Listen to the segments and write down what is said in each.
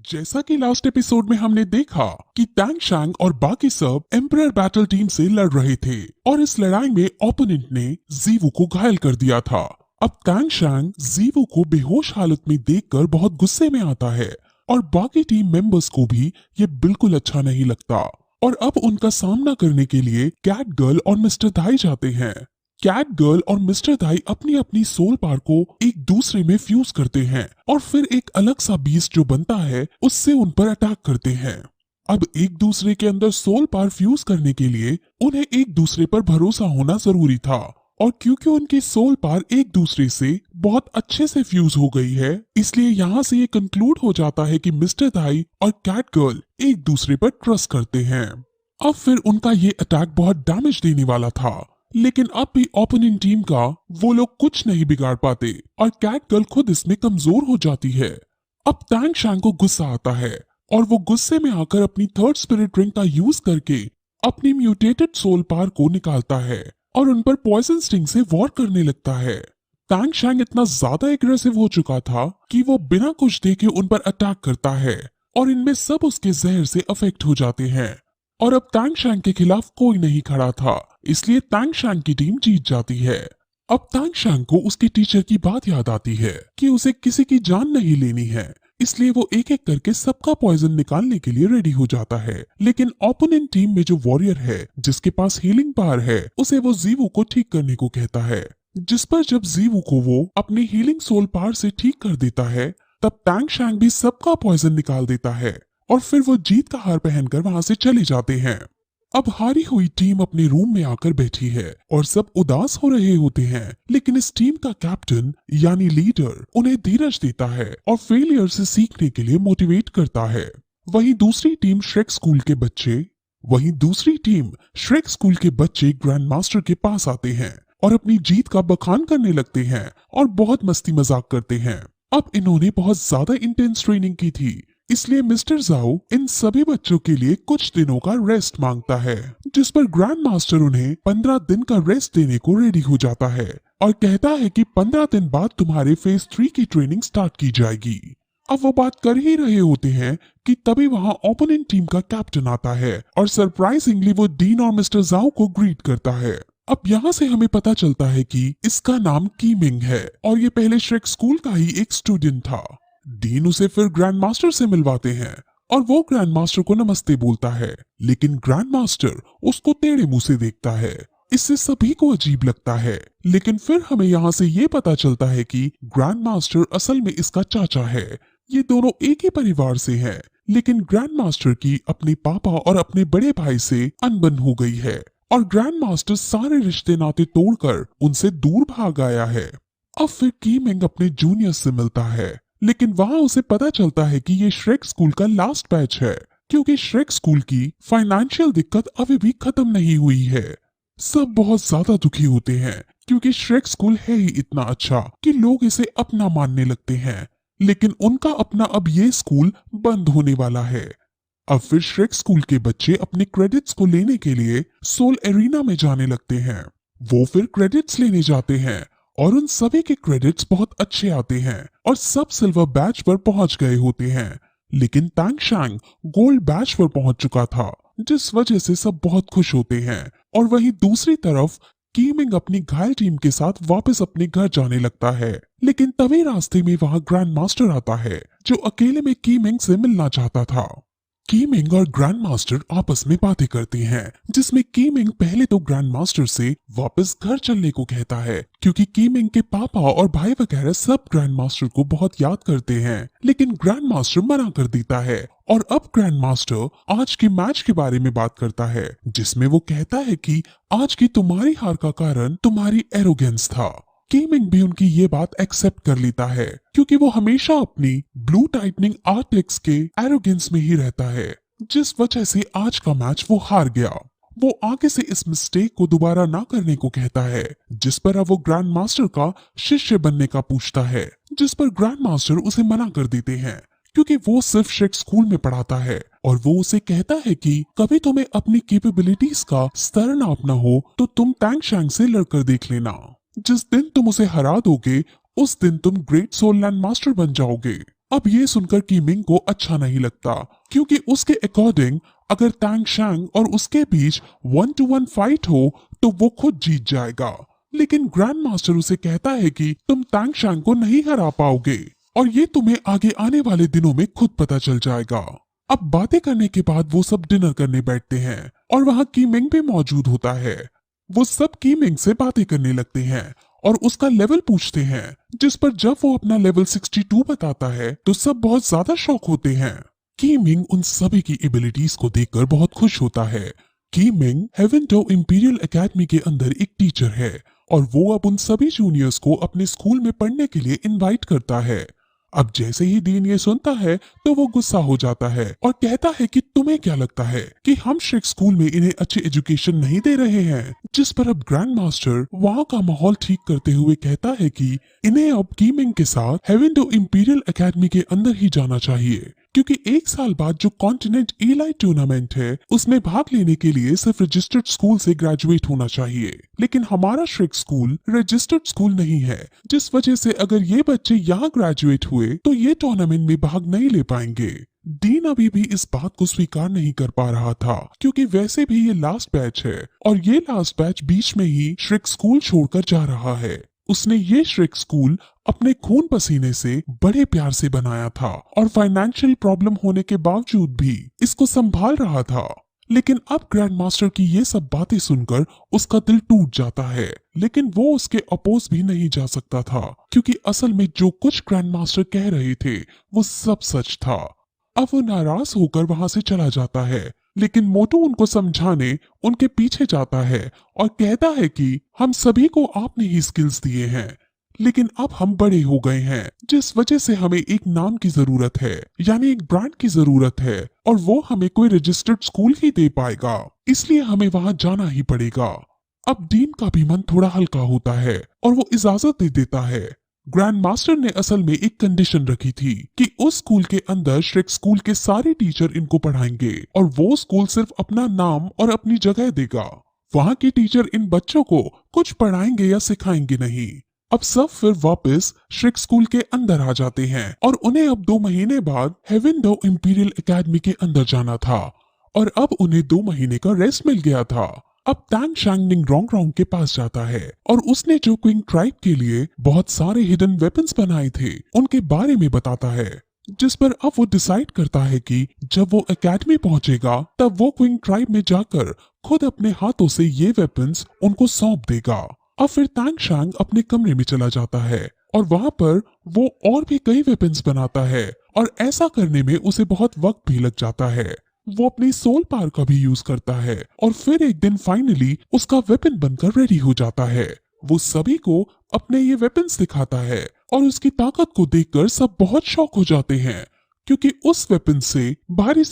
जैसा कि last episode में हमने देखा कि टैंग शैंग और बाकी सब एम्परर बैटल टीम से लड़ रहे थे और इस लड़ाई में ओपोनेंट ने जीवू को घायल कर दिया था। अब टैंग शैंग जीवू को बेहोश हालत में देखकर बहुत गुस्से में आता है और बाकी टीम मेंबर्स को भी ये बिल्कुल अच्छा नहीं लगता और अब उनका सामना करने के लिए कैट गर्ल और मिस्टर धाई जाते हैं। कैट गर्ल और मिस्टर धाई अपनी अपनी सोल पावर को एक दूसरे में फ्यूज करते हैं और फिर एक अलग सा बीस्ट जो बनता है उससे उन पर अटैक करते हैं। अब एक दूसरे के अंदर सोल पावर फ्यूज करने के लिए उन्हें एक दूसरे पर भरोसा होना जरूरी था और क्योंकि उनकी सोल पावर एक दूसरे से बहुत अच्छे से फ्यूज हो गई है इसलिए यहाँ से ये कंक्लूड हो जाता है कि मिस्टर धाई और कैट गर्ल एक दूसरे पर ट्रस्ट करते हैं। अब फिर उनका ये अटैक बहुत डैमेज देने वाला था लेकिन अब भी ओपोनेंट टीम का वो लोग कुछ नहीं बिगाड़ पाते और कैट गर्ल खुद इसमें कमजोर हो जाती है। अब टैंग शैंग को गुस्सा आता है और वो गुस्से में आकर अपनी थर्ड स्पिरिट रिंग का यूज करके अपनी म्यूटेटेड सोल पावर को निकालता है और उन पर पॉइजन स्टिंग से वॉर करने लगता है। टैंग शैंग इतना ज्यादा एग्रेसिव हो चुका था कि वो बिना कुछ देखे उन पर अटैक करता है और इनमें सब उसके जहर से अफेक्ट हो जाते हैं और अब टैंग शैंग के खिलाफ कोई नहीं खड़ा था इसलिए टैंग शैंग की टीम जीत जाती है। अब टैंग शैंग को उसके टीचर की बात याद आती है कि उसे किसी की जान नहीं लेनी है इसलिए वो एक एक करके सबका पॉइजन निकालने के लिए रेडी हो जाता है। लेकिन ओपोनेंट टीम में जो वॉरियर है जिसके पास हीलिंग पावर है उसे वो जीवू को ठीक करने को कहता है, जिस पर जब जीवू को वो अपनी हीलिंग सोल पावर से ठीक कर देता है तब टैंग शैंग भी सबका पॉइजन निकाल देता है और फिर वो जीत का हार पहनकर वहां से चले जाते हैं। अब हारी हुई टीम अपने रूम में आकर बैठी है और सब उदास हो रहे होते हैं लेकिन इस टीम का कैप्टन यानी लीडर उन्हें धीरज देता है और फेलियर से सीखने के लिए मोटिवेट करता है। वहीं दूसरी टीम श्रेक स्कूल के बच्चे ग्रैंड मास्टर के पास आते हैं और अपनी जीत का बखान करने लगते हैं और बहुत मस्ती मजाक करते हैं। अब इन्होंने बहुत ज्यादा इंटेंस ट्रेनिंग की थी इसलिए मिस्टर जाओ इन सभी बच्चों के लिए कुछ दिनों का रेस्ट मांगता है, जिस पर ग्रैंड मास्टर उन्हें 15 दिन का रेस्ट देने को रेडी हो जाता है और कहता है कि 15 दिन बाद तुम्हारे फेज 3 की ट्रेनिंग स्टार्ट की जाएगी। अब वो बात कर ही रहे होते हैं कि तभी वहां ओपोनेंट टीम का कैप्टन आता है और सरप्राइजिंगली वो डीन और मिस्टर जाओ को ग्रीट करता है। अब यहाँ से हमें पता चलता है कि इसका नाम कीमिंग है और ये पहले श्रेक स्कूल का ही एक स्टूडेंट था। डीन उसे फिर ग्रैंड मास्टर से मिलवाते हैं और वो ग्रैंड मास्टर को नमस्ते बोलता है लेकिन ग्रैंड मास्टर उसको टेढ़े मुंह से देखता है। इससे सभी को अजीब लगता है लेकिन फिर हमें यहाँ से ये पता चलता है कि ग्रैंड मास्टर असल में इसका चाचा है। ये दोनों एक ही परिवार से हैं लेकिन ग्रैंड मास्टर की अपने पापा और अपने बड़े भाई से अनबन हो गई है और ग्रैंड मास्टर सारे रिश्ते नाते तोड़कर उनसे दूर भाग आया है। अब फिर कीमिंग अपने जूनियर से मिलता है लेकिन वहां उसे पता चलता है कि ये श्रेक स्कूल का लास्ट बैच है क्योंकि श्रेक स्कूल की फाइनेंशियल दिक्कत अभी भी खत्म नहीं हुई है। सब बहुत ज्यादा दुखी होते हैं क्योंकि श्रेक स्कूल है ही इतना अच्छा कि लोग इसे अपना मानने लगते हैं लेकिन उनका अपना अब ये स्कूल बंद होने वाला है। अब फिर श्रेक स्कूल के बच्चे अपने क्रेडिट्स को लेने के लिए सोल एरिना में जाने लगते हैं। वो फिर क्रेडिट्स लेने जाते हैं और उन सभी के क्रेडिट्स बहुत अच्छे आते हैं और सब सिल्वर बैच पर पहुंच गए होते हैं लेकिन टैंग शैंग गोल्ड बैच पर पहुंच चुका था जिस वजह से सब बहुत खुश होते हैं। और वहीं दूसरी तरफ कीमिंग अपनी घायल टीम के साथ वापस अपने घर जाने लगता है लेकिन तभी रास्ते में वहां ग्रैंड मास्टर आता है जो अकेले में कीमिंग से मिलना चाहता था। कीमिंग और ग्रैंड मास्टर आपस में बातें करते हैं जिसमें कीमिंग पहले तो ग्रैंड मास्टर से वापस घर चलने को कहता है क्योंकि कीमिंग के पापा और भाई वगैरह सब ग्रैंड मास्टर को बहुत याद करते हैं लेकिन ग्रैंड मास्टर मना कर देता है और अब ग्रैंड मास्टर आज के मैच के बारे में बात करता है जिसमें वो कहता है कि आज की तुम्हारी हार का कारण तुम्हारी एरोगेंस था। कीमिंग भी उनकी ये बात एक्सेप्ट कर लेता है क्योंकि वो हमेशा अपनी ब्लू टाइटनिंग आर्टिक्स के एरोगेंस में ही रहता है जिस वजह से आज का मैच वो हार गया। वो आगे से इस मिस्टेक को दोबारा ना करने को कहता है जिस पर अब वो ग्रैंड मास्टर का शिष्य बनने का पूछता है जिस पर ग्रैंड मास्टर उसे मना कर देते हैं क्योंकि वो सिर्फ श्रेक स्कूल में पढ़ाता है और वो उसे कहता है कि कभी तुम्हें अपनी कैपेबिलिटीज का स्तर नापना हो तो तुम टैंग शैंग से लड़कर देख लेना। जिस दिन तुम उसे हरा दोगे उस दिन तुम ग्रेट सोल लैंड मास्टर बन जाओगे। अब ये सुनकर कीमिंग को अच्छा नहीं लगता, क्योंकि उसके अकॉर्डिंग अगर तांग शैंग और उसके बीच 1-to-1 फाइट हो तो वो खुद जीत जाएगा। लेकिन ग्रैंड मास्टर उसे कहता है कि तुम तांग शैंग को नहीं हरा पाओगे और ये तुम्हें आगे आने वाले दिनों में खुद पता चल जाएगा। अब बातें करने के बाद वो सब डिनर करने बैठते हैं और वहाँ कीमिंग भी मौजूद होता है। वो सब कीमिंग से बातें करने लगते हैं और उसका लेवल पूछते हैं, जिस पर जब वो अपना लेवल 62 बताता है तो सब बहुत ज्यादा शॉक होते हैं। कीमिंग उन सभी की एबिलिटीज को देखकर बहुत खुश होता है। कीमिंग हेवेनडो इंपीरियल एकेडमी के अंदर एक टीचर है और वो अब उन सभी जूनियर्स को अपने स्कूल में पढ़ने के लिए इनवाइट करता है। अब जैसे ही डीन ये सुनता है तो वो गुस्सा हो जाता है और कहता है कि तुम्हें क्या लगता है कि हम श्रिक स्कूल में इन्हें अच्छी एजुकेशन नहीं दे रहे हैं। जिस पर अब ग्रैंड मास्टर वहाँ का माहौल ठीक करते हुए कहता है कि इन्हें अब कीमिंग के साथ हेवेनडो इंपीरियल एकेडमी के अंदर ही जाना चाहिए, क्योंकि एक साल बाद जो कॉन्टिनेंट एलाइट टूर्नामेंट है उसमें भाग लेने के लिए सिर्फ रजिस्टर्ड स्कूल से ग्रेजुएट होना चाहिए। लेकिन हमारा श्रिक स्कूल रजिस्टर्ड स्कूल नहीं है, जिस वजह से अगर ये बच्चे यहाँ ग्रेजुएट हुए तो ये टूर्नामेंट में भाग नहीं ले पाएंगे। डीन अभी भी इस बात को स्वीकार नहीं कर पा रहा था, क्योंकि वैसे भी ये लास्ट बैच है और ये लास्ट बैच बीच में ही श्रिक स्कूल छोड़कर जा रहा है। उसने ये श्रिक स्कूल अपने खून पसीने से बड़े प्यार से बनाया था और फाइनेंशियल प्रॉब्लम होने के बावजूद भी इसको संभाल रहा था। लेकिन अब ग्रैंड मास्टर की ये सब बातें सुनकर उसका दिल टूट जाता है, लेकिन वो उसके अपोज भी नहीं जा सकता था, क्योंकि असल में जो कुछ ग्रैंड मास्टर कह रहे थे वो सब सच था। अब वो नाराज होकर वहां से चला जाता है, लेकिन मोटू उनको समझाने उनके पीछे जाता है और कहता है कि हम सभी को आपने ही स्किल्स दिए हैं, लेकिन अब हम बड़े हो गए हैं, जिस वजह से हमें एक नाम की जरूरत है, यानी एक ब्रांड की जरूरत है, और वो हमें कोई रजिस्टर्ड स्कूल ही दे पाएगा, इसलिए हमें वहां जाना ही पड़ेगा। अब डीन का भी मन थोड़ा हल्का होता है और वो इजाजत दे देता है। ग्रैंड मास्टर ने असल में एक कंडीशन रखी थी कि उस स्कूल के अंदर श्रिक स्कूल के सारे टीचर इनको पढ़ाएंगे और वो स्कूल सिर्फ अपना नाम और अपनी जगह देगा। वहाँ के टीचर इन बच्चों को कुछ पढ़ाएंगे या सिखाएंगे नहीं। अब सब फिर वापस श्रिक स्कूल के अंदर आ जाते हैं और उन्हें अब 2 महीने बाद हेवेनडो इंपीरियल एकेडमी के अंदर जाना था और अब उन्हें 2 महीने का रेस्ट मिल गया था। अब तांग शैंग निंग रोंग रोंग के पास जाता है और उसने जो क्विंग ट्राइब के लिए बहुत सारे हिडन वेपन्स बनाए थे उनके बारे में बताता है, जिस पर अब वो डिसाइड करता है कि जब वो एकेडमी पहुंचेगा तब वो क्विंग ट्राइब में जाकर खुद अपने हाथों से ये वेपन्स उनको सौंप देगा। अब फिर तांग शैंग अपने कमरे में चला जाता है और वहां पर वो और भी कई वेपन्स बनाता है और ऐसा करने में उसे बहुत वक्त भी लग जाता है। वो अपनी सोल पावर का भी यूज करता है और फिर एक दिन फाइनली उसका वेपन बनकर रेडी हो जाता है। वो सभी को अपने ये वेपन्स दिखाता है और उसकी ताकत को देखकर सब बहुत शॉक हो जाते हैं, क्योंकि उस वेपन से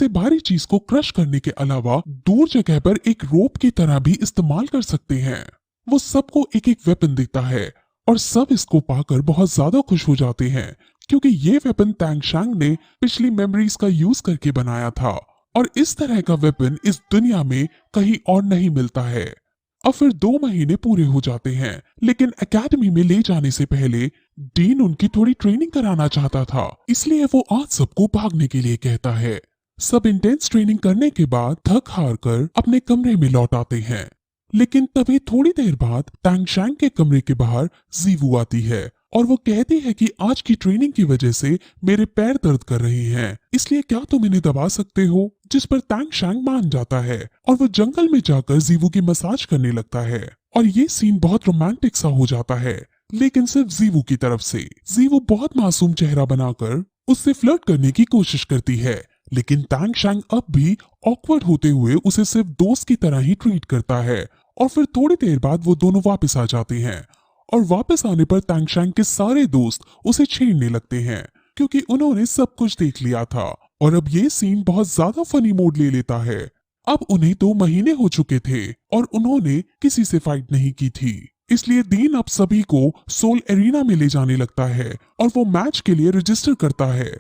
भारी चीज को क्रश करने के अलावा दूर जगह पर एक रोप की तरह भी इस्तेमाल कर सकते हैं। वो सबको एक एक वेपन देता है और सब इसको पाकर बहुत ज्यादा खुश हो जाते हैं, क्योंकि ये वेपन तांग शैंग ने पिछली मेमोरीज का यूज करके बनाया था और इस तरह का वेपन इस दुनिया में कहीं और नहीं मिलता है। अब फिर 2 महीने पूरे हो जाते हैं, लेकिन एकेडमी में ले जाने से पहले डीन उनकी थोड़ी ट्रेनिंग कराना चाहता था, इसलिए वो आज सबको भागने के लिए कहता है। सब इंटेंस ट्रेनिंग करने के बाद थक हार कर अपने कमरे में लौट आते हैं, लेकिन तभी थोड़ी देर बाद तांग शैंग के कमरे के बाहर जीवू आती है और वो कहती है कि आज की ट्रेनिंग की वजह से मेरे पैर दर्द कर रहे हैं, इसलिए क्या तुम इन्हें दबा सकते हो? जिस पर तांग शैंग मान जाता है और वो जंगल में जाकर जीवू की मसाज करने लगता है और ये सीन बहुत रोमांटिक सा हो जाता है, लेकिन सिर्फ जीवू की तरफ से। जीवू बहुत मासूम चेहरा बनाकर उससे फ्लर्ट करने की कोशिश करती है, लेकिन तांग शैंग अब भी ऑकवर्ड होते हुए उसे सिर्फ दोस्त की तरह ही ट्रीट करता है और फिर थोड़ी देर बाद वो दोनों वापस आ जाते हैं और वापस आने पर तांग शैंग के सारे दोस्त उसे छेड़ने लगते हैं, क्योंकि उन्होंने सब कुछ देख लिया था और अब ये सीन बहुत ज्यादा फनी मोड ले लेता है। अब उन्हें 2 महीने हो चुके थे और उन्होंने किसी से फाइट नहीं की थी, इसलिए दीन अब सभी को सोल एरिना में ले जाने लगता है और वो मैच के लिए रजिस्टर करता है।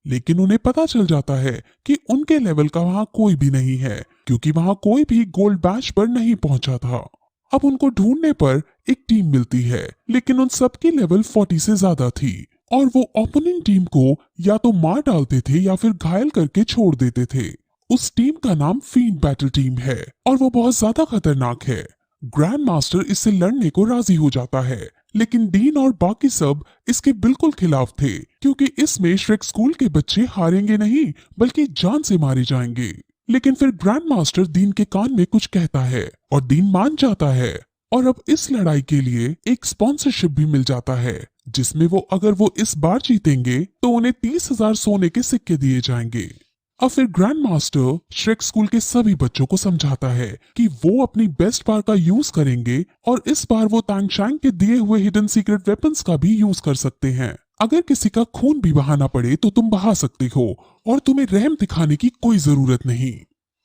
लेकिन उन्हें पता चल जाता है कि उनके लेवल का वहां कोई भी नहीं है, क्योंकि वहां कोई भी गोल्ड बैच पर नहीं पहुंचा था। अब उनको ढूंढने पर एक टीम मिलती है, लेकिन उन सबकी लेवल 40 से ज्यादा थी और वो ओपोनेंट टीम को या तो मार डालते थे या फिर घायल करके छोड़ देते थे। उस टीम का नाम फील्ड बैटल टीम है और वो बहुत ज्यादा खतरनाक है। ग्रैंड मास्टर इससे लड़ने को राजी हो जाता है, लेकिन डीन और बाकी सब इसके बिल्कुल खिलाफ थे, क्योंकि इसमें श्रेक स्कूल के बच्चे हारेंगे नहीं बल्कि जान से मारे जाएंगे। लेकिन फिर ग्रैंड मास्टर डीन के कान में कुछ कहता है और डीन मान जाता है, और अब इस लड़ाई के लिए एक स्पॉन्सरशिप भी मिल जाता है, जिसमें अगर वो इस बार जीतेंगे तो उन्हें 30,000 सोने के सिक्के दिए जाएंगे। अब फिर ग्रैंड मास्टर श्रेक स्कूल के सभी बच्चों को समझाता है कि वो अपनी बेस्ट पावर का यूज करेंगे और इस बार वो तांग शैंग के दिए हुए हिडन सीक्रेट वेपन्स का भी यूज कर सकते हैं। अगर किसी का खून भी बहाना पड़े तो तुम बहा सकते हो और तुम्हें रहम दिखाने की कोई जरूरत नहीं।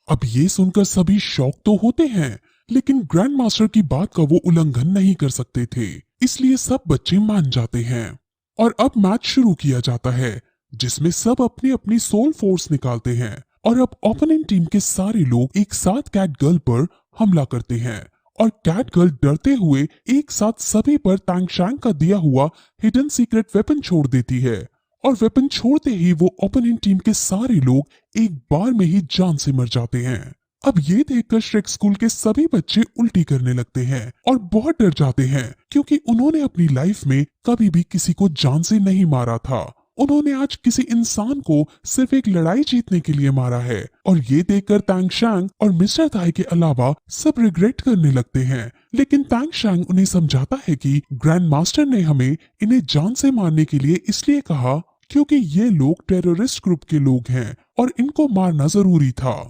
अब ये सुनकर सभी शॉक तो होते हैं, लेकिन ग्रैंड मास्टर की बात का वो उल्लंघन नहीं कर सकते थे, इसलिए सब बच्चे मान जाते हैं। और अब मैच शुरू किया जाता है, जिसमें सब अपनी अपनी सोल फोर्स निकालते हैं और अब ओपोनेंट टीम के सारे लोग एक साथ कैट गर्ल पर हमला करते हैं और कैट गर्ल डरते हुए एक साथ सभी पर तांग शैंग का दिया हुआ हिडन सीक्रेट वेपन छोड़ देती है, और वेपन छोड़ते ही वो ओपोनेंट टीम के सारे लोग एक बार में ही जान से मर जाते हैं। अब ये देखकर श्रेक स्कूल के सभी बच्चे उल्टी करने लगते हैं और बहुत डर जाते हैं, क्योंकि उन्होंने अपनी लाइफ में कभी भी किसी को जान से नहीं मारा था। उन्होंने आज किसी इंसान को सिर्फ एक लड़ाई जीतने के लिए मारा है, और ये देखकर तांग शैंग और मिस्टर ताई के अलावा सब रिग्रेट करने लगते हैं। लेकिन तांग शैंग उन्हें समझाता है कि ग्रैंड मास्टर ने हमें इन्हें जान से मारने के लिए इसलिए कहा क्योंकि ये लोग टेररिस्ट ग्रुप के लोग हैं और इनको मारना जरूरी था।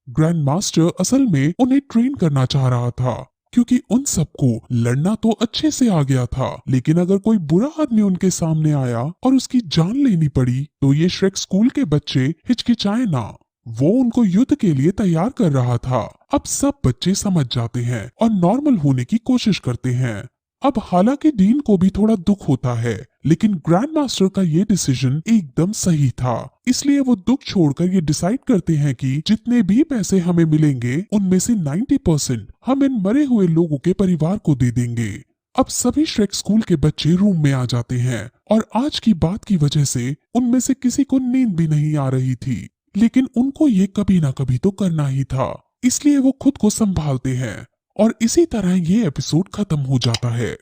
ग्रैंड मास्टर असल में उन्हें ट्रेन करना चाह रहा था, क्योंकि उन सबको लड़ना तो अच्छे से आ गया था, लेकिन अगर कोई बुरा आदमी उनके सामने आया और उसकी जान लेनी पड़ी तो ये श्रेक स्कूल के बच्चे हिचकिचाए ना। वो उनको युद्ध के लिए तैयार कर रहा था। अब सब बच्चे समझ जाते हैं और नॉर्मल होने की कोशिश करते हैं। अब हालांकि डीन को भी थोड़ा दुख होता है, लेकिन ग्रैंड मास्टर का ये डिसीजन एकदम सही था, इसलिए वो दुख छोड़कर ये डिसाइड करते हैं कि जितने भी पैसे हमें मिलेंगे उनमें से 90% हम इन मरे हुए लोगों के परिवार को दे देंगे। अब सभी श्रेक स्कूल के बच्चे रूम में आ जाते हैं और आज की बात की वजह से उनमें से किसी को नींद भी नहीं आ रही थी, लेकिन उनको ये कभी ना कभी तो करना ही था, इसलिए वो खुद को संभालते हैं और इसी तरह ये एपिसोड खत्म हो जाता है।